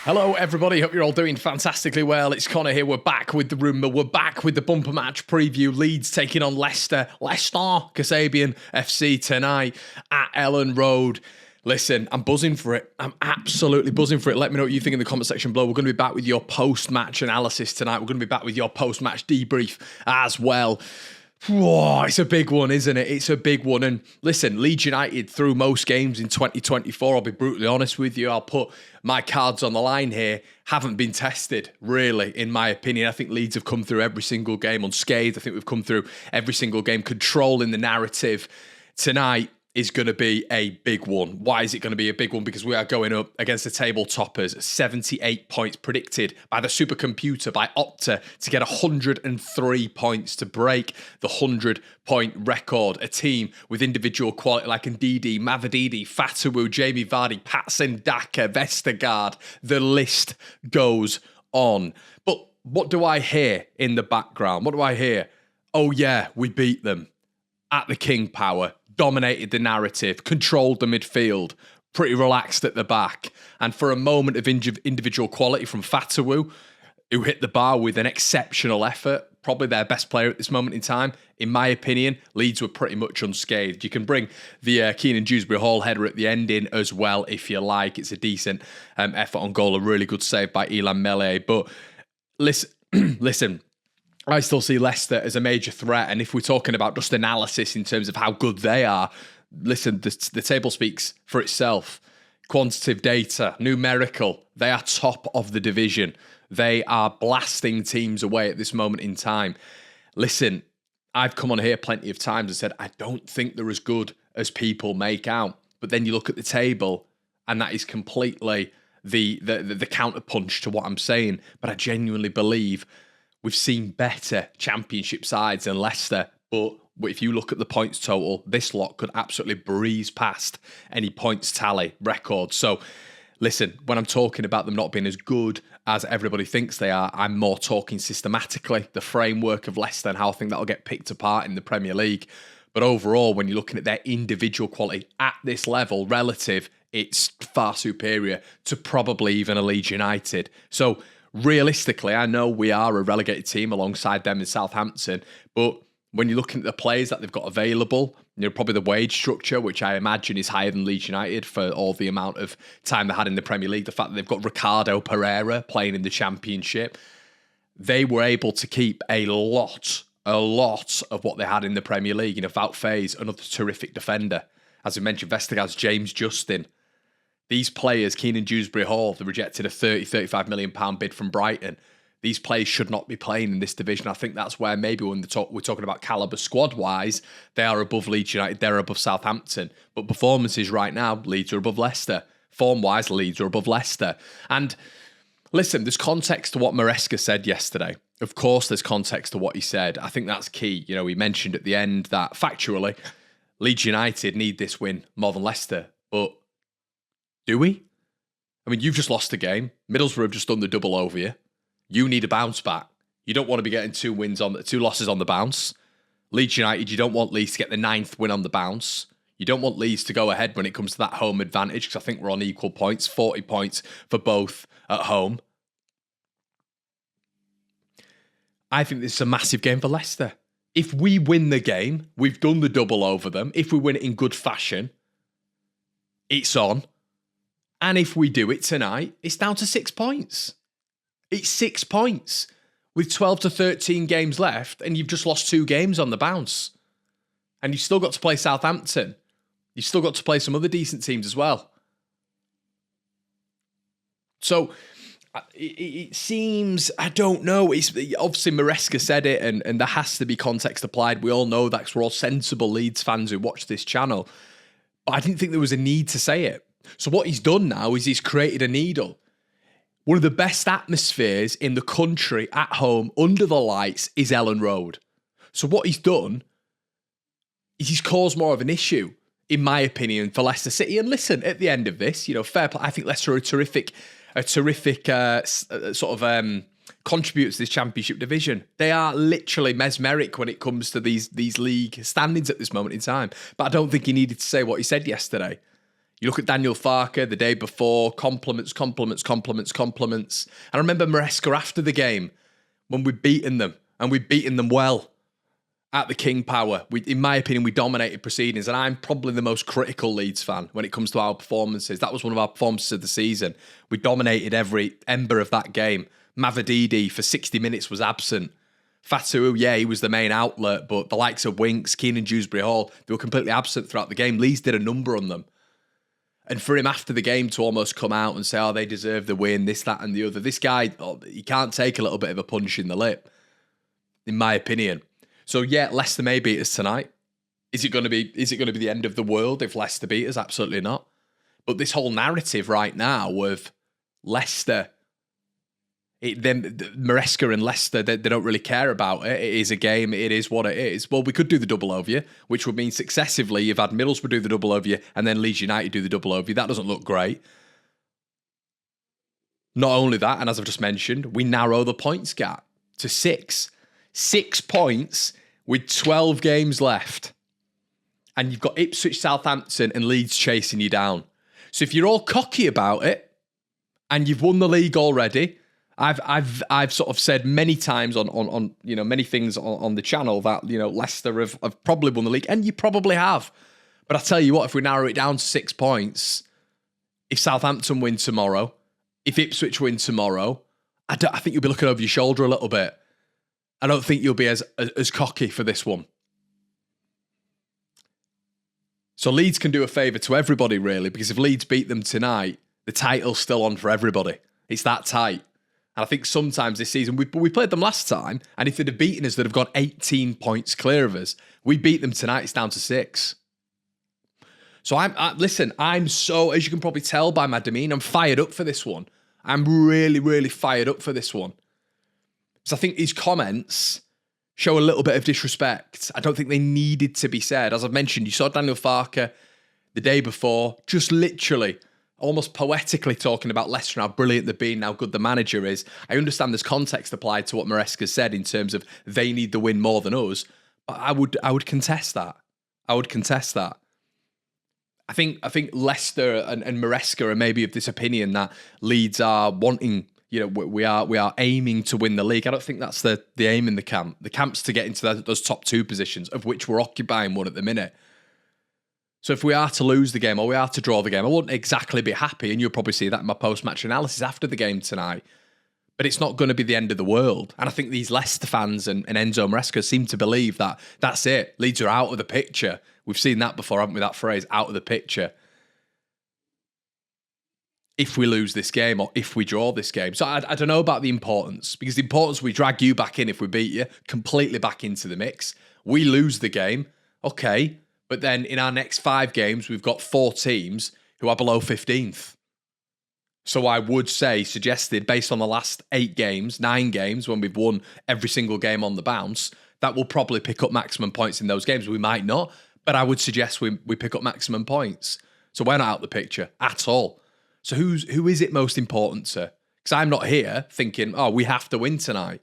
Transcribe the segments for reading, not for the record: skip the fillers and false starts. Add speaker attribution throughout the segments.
Speaker 1: Hello, everybody. Hope you're all doing fantastically well. It's Connor here. We're back with the rumour. We're back with the bumper match preview. Leeds taking on Leicester. Leicester, Kasabian FC tonight at Ellen Road. Listen, I'm buzzing for it. I'm absolutely buzzing for it. Let me know what you think in the comment section below. We're going to be back with your post-match analysis tonight. We're going to be back with your post-match debrief as well. Whoa, it's a big one, isn't it? It's a big one. And listen, Leeds United through most games in 2024, I'll be brutally honest with you, I'll put my cards on the line here, haven't been tested, really, in my opinion. I think Leeds have come through every single game unscathed. I think we've come through every single game controlling the narrative. Tonight is going to be a big one. Why is it going to be a big one? Because we are going up against the table toppers, 78 points predicted by the supercomputer, by Opta, to get 103 points to break the 100-point record. A team with individual quality like Ndidi, Mavididi, Fatawu, Jamie Vardy, Patson, Daka, Vestergaard. The list goes on. But what do I hear in the background? What do I hear? Oh yeah, we beat them at the King Power. Dominated the narrative, controlled the midfield, pretty relaxed at the back. And for a moment of individual quality from Fatawu, who hit the bar with an exceptional effort, probably their best player at this moment in time, in my opinion, Leeds were pretty much unscathed. You can bring the Keenan Dewsbury Hall header at the end in as well, if you like. It's a decent effort on goal, a really good save by Elan Mele. But listen, I still see Leicester as a major threat. And if we're talking about just analysis in terms of how good they are, listen, the table speaks for itself. Quantitative data, numerical, they are top of the division. They are blasting teams away at this moment in time. Listen, I've come on here plenty of times and said, I don't think they're as good as people make out. But then you look at the table and that is completely the counterpunch to what I'm saying. But I genuinely believe we've seen better championship sides than Leicester, but if you look at the points total, this lot could absolutely breeze past any points tally record. So listen, when I'm talking about them not being as good as everybody thinks they are, I'm more talking systematically, the framework of Leicester and how I think that'll get picked apart in the Premier League. But overall, when you're looking at their individual quality at this level, relative, it's far superior to probably even a Leeds United. So realistically, I know we are a relegated team alongside them in Southampton, but when you're looking at the players that they've got available, probably the wage structure, which I imagine is higher than Leeds United for all the amount of time they had in the Premier League, the fact that they've got Ricardo Pereira playing in the Championship, they were able to keep a lot of what they had in the Premier League. Wout Faes, another terrific defender. As we mentioned, Vestergaard's James Justin. These players, Keenan Dewsbury Hall, they rejected a £30-35 million bid from Brighton. These players should not be playing in this division. I think that's where maybe when we're talking about calibre squad-wise, they are above Leeds United, they're above Southampton. But performances right now, Leeds are above Leicester. Form-wise, Leeds are above Leicester. And listen, there's context to what Maresca said yesterday. Of course, there's context to what he said. I think that's key. He mentioned at the end that factually, Leeds United need this win more than Leicester. But do we? I mean, you've just lost a game. Middlesbrough have just done the double over you. You need a bounce back. You don't want to be getting two losses on the bounce. Leeds United, you don't want Leeds to get the 9th win on the bounce. You don't want Leeds to go ahead when it comes to that home advantage, because I think we're on equal points, 40 points for both at home. I think this is a massive game for Leicester. If we win the game, we've done the double over them. If we win it in good fashion, it's on. And if we do it tonight, it's down to 6 points. It's 6 points with 12 to 13 games left, and you've just lost 2 games on the bounce. And you've still got to play Southampton. You've still got to play some other decent teams as well. So it seems, I don't know, it's obviously Maresca said it, and there has to be context applied. We all know that because we're all sensible Leeds fans who watch this channel. But I didn't think there was a need to say it. So what he's done now is he's created a needle. One of the best atmospheres in the country at home under the lights is Ellen Road. So what he's done is he's caused more of an issue, in my opinion, for Leicester City. And listen, at the end of this, fair play. I think Leicester are a terrific contributor to this championship division. They are literally mesmeric when it comes to these league standings at this moment in time. But I don't think he needed to say what he said yesterday. You look at Daniel Farke the day before, compliments. And I remember Maresca after the game when we'd beaten them, and we'd beaten them well at the King Power. In my opinion, we dominated proceedings, and I'm probably the most critical Leeds fan when it comes to our performances. That was one of our performances of the season. We dominated every ember of that game. Mavididi for 60 minutes was absent. Fatu, yeah, he was the main outlet, but the likes of Winks, Keenan Dewsbury Hall, they were completely absent throughout the game. Leeds did a number on them. And for him after the game to almost come out and say, oh, they deserve the win, this, that, and the other. This guy, he can't take a little bit of a punch in the lip, in my opinion. So yeah, Leicester may beat us tonight. Is it going to be the end of the world if Leicester beat us? Absolutely not. But this whole narrative right now of Leicester, Maresca and Leicester, they don't really care about it. It is a game. It is what it is. Well, we could do the double over you, which would mean successively you've had Middlesbrough do the double over you and then Leeds United do the double over you. That doesn't look great. Not only that, and as I've just mentioned, we narrow the points gap to 6. 6 points with 12 games left. And you've got Ipswich, Southampton and Leeds chasing you down. So if you're all cocky about it and you've won the league already, I've sort of said many times on many things on the channel that Leicester have probably won the league, and you probably have. But I tell you what, if we narrow it down to 6 points, if Southampton win tomorrow, if Ipswich win tomorrow, I think you'll be looking over your shoulder a little bit. I don't think you'll be as cocky for this one. So Leeds can do a favour to everybody, really, because if Leeds beat them tonight, the title's still on for everybody. It's that tight. And I think sometimes this season, we played them last time, and if they'd have beaten us, they'd have gone 18 points clear of us. We beat them tonight, it's down to 6. So I'm so, as you can probably tell by my demeanour, I'm fired up for this one. I'm really, really fired up for this one. So I think these comments show a little bit of disrespect. I don't think they needed to be said. As I've mentioned, you saw Daniel Farke the day before, just literally, almost poetically talking about Leicester and how brilliant they've been, how good the manager is. I understand there's context applied to what Maresca said in terms of they need the win more than us, but I would contest that. I would contest that. I think Leicester and Maresca are maybe of this opinion that Leeds are wanting, we are aiming to win the league. I don't think that's the aim in the camp. The camp's to get into those top 2 positions, of which we're occupying one at the minute. So if we are to lose the game or we are to draw the game, I wouldn't exactly be happy, and you'll probably see that in my post-match analysis after the game tonight. But it's not going to be the end of the world. And I think these Leicester fans and Enzo Maresca seem to believe that that's it. Leeds are out of the picture. We've seen that before, haven't we? That phrase, out of the picture. If we lose this game or if we draw this game. So I don't know about the importance, because the importance, we drag you back in if we beat you, completely back into the mix. We lose the game, okay. But then in our next 5 games, we've got 4 teams who are below 15th. So I would say, suggested, based on the last 9 games, when we've won every single game on the bounce, that we'll probably pick up maximum points in those games. We might not, but I would suggest we pick up maximum points. So we're not out of the picture at all. So who is it most important to? Because I'm not here thinking, oh, we have to win tonight.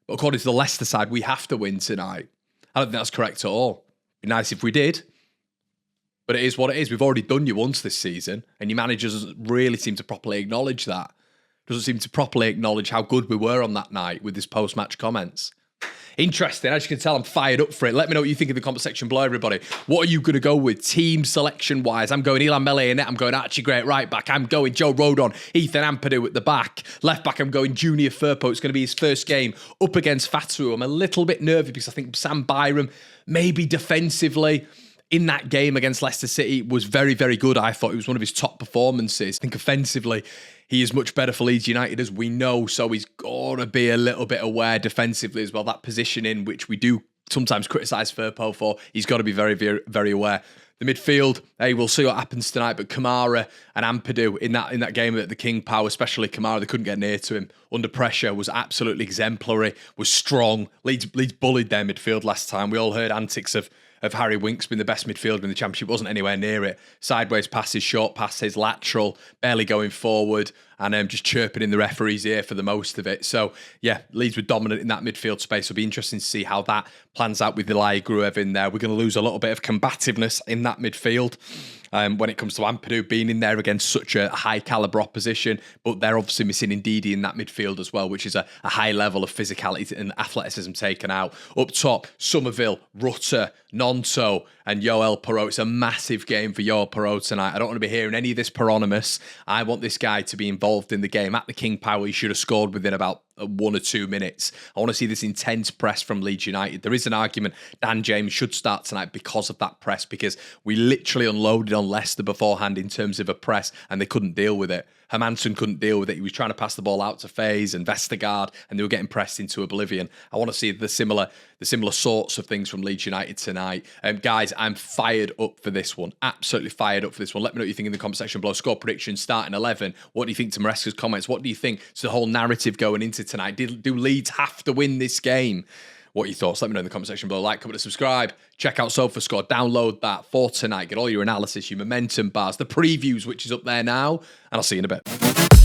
Speaker 1: But according to the Leicester side, we have to win tonight. I don't think that's correct at all. It'd be nice if we did. But it is what it is. We've already done you once this season, and your manager doesn't really seem to properly acknowledge that. Doesn't seem to properly acknowledge how good we were on that night with his post-match comments. Interesting. As you can tell, I'm fired up for it. Let me know what you think in the comment section below, everybody. What are you going to go with team selection-wise? I'm going Ilan Mele in it. I'm going Archie Gray at right back. I'm going Joe Rodon, Ethan Ampadu at the back. Left back, I'm going Junior Firpo. It's going to be his first game up against Fatu. I'm a little bit nervous because I think Sam Byram, maybe defensively, in that game against Leicester City was very, very good. I thought it was one of his top performances. I think offensively, he is much better for Leeds United, as we know, so he's got to be a little bit aware defensively as well. That positioning, which we do sometimes criticise Firpo for, he's got to be very, very, very aware. The midfield, hey, we'll see what happens tonight, but Kamara and Ampadu in that game at the King Power, especially Kamara, they couldn't get near to him. Under pressure, was absolutely exemplary, was strong. Leeds bullied their midfield last time. We all heard antics of Harry Winks being the best midfielder in the Championship. Wasn't anywhere near it. Sideways passes, short passes, lateral, barely going forward. and just chirping in the referee's ear for the most of it. So, yeah, Leeds were dominant in that midfield space. It'll be interesting to see how that plans out with Ilya Gruev in there. We're going to lose a little bit of combativeness in that midfield. When it comes to Ampadu being in there against such a high calibre opposition, but they're obviously missing Ndidi in that midfield as well, which is a high level of physicality and athleticism taken out. Up top, Somerville, Rutter, Nonto, and Yoel Perot. It's a massive game for Yoel Perot tonight. I don't want to be hearing any of this paronymus. I want this guy to be involved in the game. At the King Power, he should have scored within about 1 or 2 minutes. I want to see this intense press from Leeds United. There is an argument Dan James should start tonight because of that press, because we literally unloaded on Leicester beforehand in terms of a press and they couldn't deal with it. Hermansen couldn't deal with it. He was trying to pass the ball out to Faze and Vestergaard, and they were getting pressed into oblivion. I want to see the similar sorts of things from Leeds United tonight. Guys, I'm fired up for this one. Absolutely fired up for this one. Let me know what you think in the comment section below. Score prediction, starting 11. What do you think to Maresca's comments? What do you think to the whole narrative going into tonight? Do Leeds have to win this game? What are your thoughts? Let me know in the comment section below. Like, comment, and subscribe. Check out SofaScore. Download that for tonight. Get all your analysis, your momentum bars, the previews, which is up there now. And I'll see you in a bit.